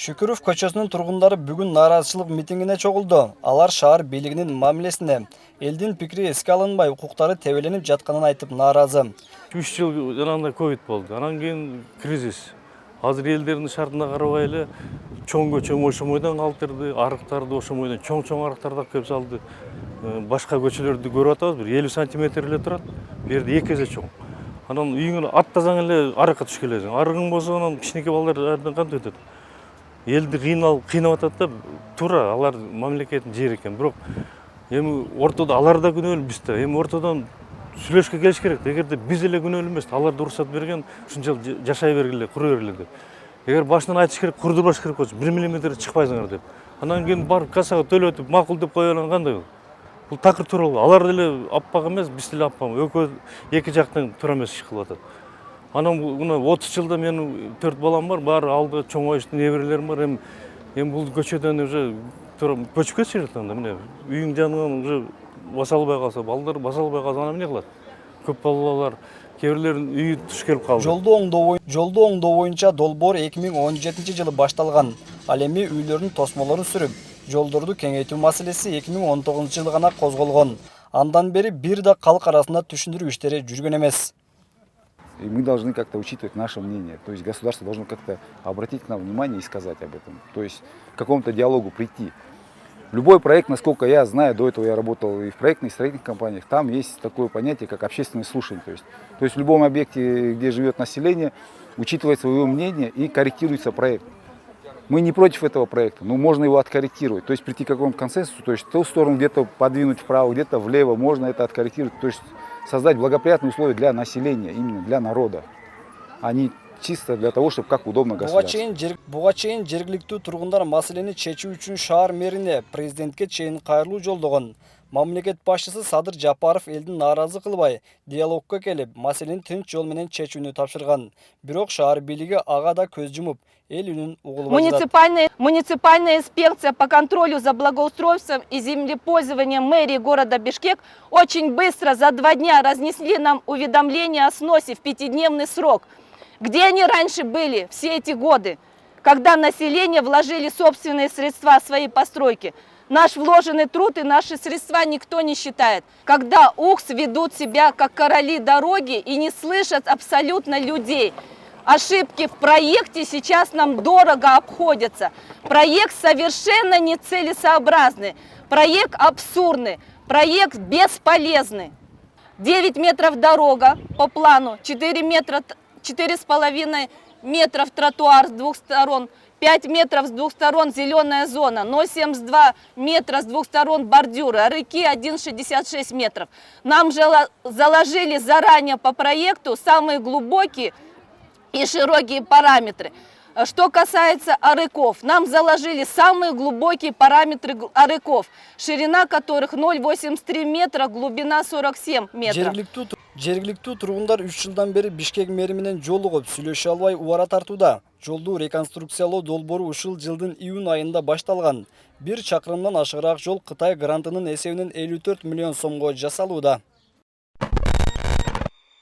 Шүкүров көчөсүнүн тургундары бүгүн нааразычылык митингине чогулду. Алар шаар бийлигинин мамилесине, элдин пикири эске алынбай, укуктары тебеленип жатканын айтып нааразы. 3 жыл жанагындай ковид болду. Анан кийин кризис. Азыр элдердин шартына карабай эле чоң көчө ошо бойдон калтырды, арыктарды ошо бойдон чоң арыктарды алып келип салды. Башка көчөлөрдү көрүп атабыз, бир 50 сантиметр эле турат. Бу жерде 2 эсе чоң. Анан үйүңө аттасаң эле арыкка түшүп келесиң. Арыгың болсо анан кичинекей балдар кантип өтөт? Элди кыйнап атат да, туура алар мамлекеттин жери экен. Бирок эми ортодо алар да күнөөлүү, биз да. Эми ортодон сүйлөшкө келиш керек. Эгерде биз эле күнөөлүү эмес, алар да уруксат берген, ушунчалык жашай бергиле, кура бергиле деп. Эгер башынан айтыш керек, курдурбаш керек болсо 1 мм чыкпайсыңар деп. Анан кийин барып кассага төлөтүп, макул деп коюлган кандай бул? Бул такыр туура болду. Алар деле аппак эмес, биз деле аппак. Экөө эки жактан туура эмес иш кылып атат. Анан мына 30 жылда менин 4 балам бар, баары алды чоңоюшту неберелерим бар. Эми бул көчөдөн уже туура көчүп кетиши керек анда. Мына үйүң жанынан уже баса албай калса, балдар баса албай калса анан эмне кылат? Көп балалар, кээ бирлеринин үйү туш келип калды. Жолду оңдоо боюнча долбоор 2017-жылы башталган. Ал эми үйлөрдүн тосмолорун сүрүп, жолдорду кеңейтүү маселеси 2019-жылы гана козголгон. Андан бери бир да калк арасында түшүндүрүү иштери жүргөн эмес. И мы должны как-то учитывать наше мнение. То есть государство должно как-то обратить к нам внимание и сказать об этом. То есть к какому-то диалогу прийти. Любой проект, насколько я знаю, до этого я работал и в проектных, и строительных компаниях, там есть такое понятие, как общественное слушание. То есть в любом объекте, где живет население, учитывается его мнение и корректируется проект. Мы не против этого проекта, но можно его откорректировать. То есть прийти к какому-то консенсусу, то есть в ту сторону где-то подвинуть вправо, где-то влево, можно это откорректировать. То есть создать благоприятные условия для населения, именно для народа, а не чисто для того, чтобы как удобно государству. Буга чейин жергиликтүү тургундар маселени чечүү үчүн шаар мэрине, президентке чейин кайрылуу жолдогон. Мамлекет башчысы Садыр Жапаров элдин нааразы кылбай, диалогко келип, маселени тынч жол менен чечүүнү тапшырган. Бирок шаар бийлиги ага да көз жумуп, эл үнүн угулбай жатат. Муниципальная инспекция по контролю за благоустройством и землепользованием мэрии города Бишкек очень быстро за 2 дня разнесли нам уведомление о сносе в 5-дневный срок. Где они раньше были все эти годы, когда население вложили собственные средства в свои постройки? Наш вложенный труд и наши средства никто не считает. Когда УХС ведут себя как короли дороги и не слышат абсолютно людей. Ошибки в проекте сейчас нам дорого обходятся. Проект совершенно нецелесообразный, проект абсурдный, проект бесполезный. 9 метров дорога по плану, 4,5 метров тротуар с двух сторон, 5 метров с двух сторон зеленая зона, 0,72 метра с двух сторон бордюры, а реки 1,66 метров. Нам же заложили заранее по проекту самые глубокие и широкие параметры. Что касается арыков, нам заложили самые глубокие параметры арыков, ширина которых 0,83 метра, глубина 47 метров. Жергиликтүү тургундар 3 жылдан бери Бишкек мэри менен жолугуп, сүйлөшө албай убара тартууда. Жолду реконструкциялоо долбоору ушул жылдын июнь айында башталган. 1 чакырымдан ашыгыраак жол Кытай грантынын эсебинен 54 миллион сомго жасалууда.